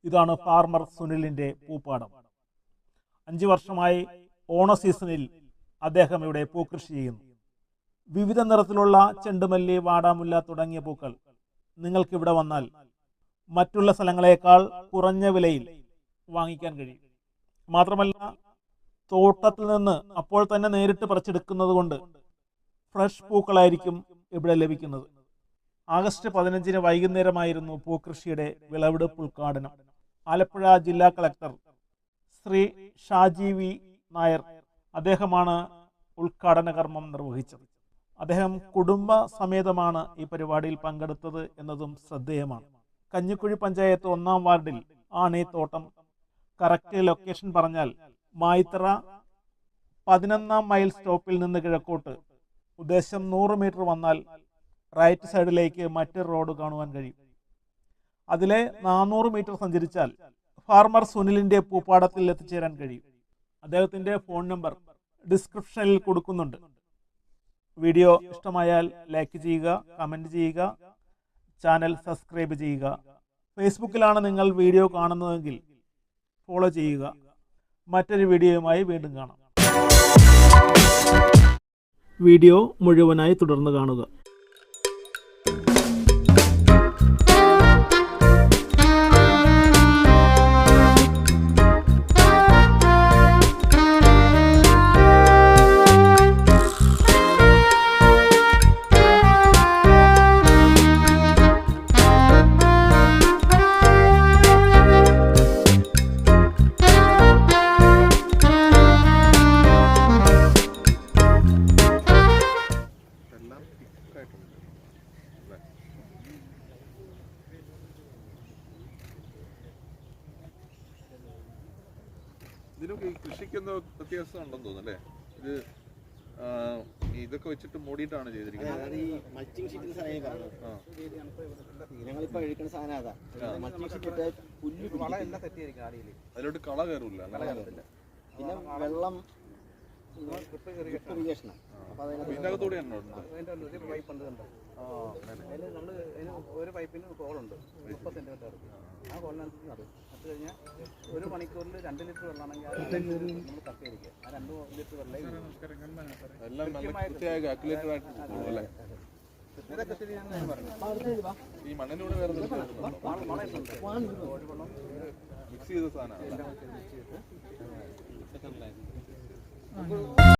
ഇതാണ് ഫാർമർ സുനിലിൻ്റെ പൂപ്പാടം. 5 വർഷമായി ഓണ സീസണിൽ അദ്ദേഹം ഇവിടെ പൂക്കൃഷി ചെയ്യുന്നു. വിവിധ നിറത്തിലുള്ള ചെണ്ടുമല്ലി, വാടാമുല്ല തുടങ്ങിയ പൂക്കൾ നിങ്ങൾക്കിവിടെ വന്നാൽ മറ്റുള്ള സ്ഥലങ്ങളേക്കാൾ കുറഞ്ഞ വിലയിൽ വാങ്ങിക്കാൻ കഴിയും. മാത്രമല്ല, തോട്ടത്തിൽ നിന്ന് അപ്പോൾ തന്നെ നേരിട്ട് പറിച്ചെടുക്കുന്നത് കൊണ്ട് ഫ്രഷ് പൂക്കളായിരിക്കും ഇവിടെ ലഭിക്കുന്നത്. ആഗസ്റ്റ് 15 വൈകുന്നേരമായിരുന്നു പൂക്കൃഷിയുടെ വിളവെടുപ്പ് ഉദ്ഘാടനം. ആലപ്പുഴ ജില്ലാ കളക്ടർ ശ്രീ ഷാജി വി നായർ അദ്ദേഹമാണ് ഉദ്ഘാടന കർമ്മം നിർവഹിച്ചത്. അദ്ദേഹം കുടുംബ സമേതമാണ് ഈ പരിപാടിയിൽ പങ്കെടുത്തത് എന്നതും ശ്രദ്ധേയമാണ്. കഞ്ഞിക്കുഴി പഞ്ചായത്ത് 1-ാം വാർഡിൽ ആണ് ഈ തോട്ടം. കറക്റ്റ് ലൊക്കേഷൻ പറഞ്ഞാൽ മായിത്തറ 11-ാം മൈൽ സ്റ്റോപ്പിൽ നിന്ന് കിഴക്കോട്ട് ഉദ്ദേശം 100 മീറ്റർ വന്നാൽ റൈറ്റ് സൈഡിലേക്ക് മറ്റൊരു റോഡ് കാണുവാൻ കഴിയും. അതിലെ 400 മീറ്റർ സഞ്ചരിച്ചാൽ ഫാർമർ സുനിലിൻ്റെ പൂപ്പാടത്തിൽ എത്തിച്ചേരാൻ കഴിയും. അദ്ദേഹത്തിൻ്റെ ഫോൺ നമ്പർ ഡിസ്ക്രിപ്ഷനിൽ കൊടുക്കുന്നുണ്ട്. വീഡിയോ ഇഷ്ടമായാൽ ലൈക്ക് ചെയ്യുക, കമൻറ്റ് ചെയ്യുക, ചാനൽ സബ്സ്ക്രൈബ് ചെയ്യുക. ഫേസ്ബുക്കിലാണ് നിങ്ങൾ വീഡിയോ കാണുന്നതെങ്കിൽ ഫോളോ ചെയ്യുക. മറ്റൊരു വീഡിയോയുമായി വീണ്ടും കാണാം. വീഡിയോ മുഴുവനായി തുടർന്ന് കാണുക. ഇതിനൊക്കെ ഈ കൃഷിക്കൊന്ന് വ്യത്യാസം ഉണ്ടെന്ന് തോന്നുന്നു അല്ലേ? ഇതൊക്കെ വെച്ചിട്ട് മൂടിയിട്ടാണ് ചെയ്തിരിക്കുന്നത്. അതിലോട്ട് കള കയറില്ല, പിന്നെ വെള്ളം ഇതിനകത്തൂടെ ഒരു പൈപ്പിന് കോളുണ്ട് 30 സെന്റിമീറ്റർ. ആ കോളിനനുസരിച്ച് നടും. നട്ട് കഴിഞ്ഞാൽ 1 മണിക്കൂറിൽ 2 ലിറ്റർ വെള്ളമാണെങ്കിൽ നമ്മൾ തട്ടിയിരിക്കുക. ആ 2 ലിറ്റർ വെള്ളം ഈ മണ്ണിലൂടെ വേറെ മിക്സ് ചെയ്ത സാധനമാണ്.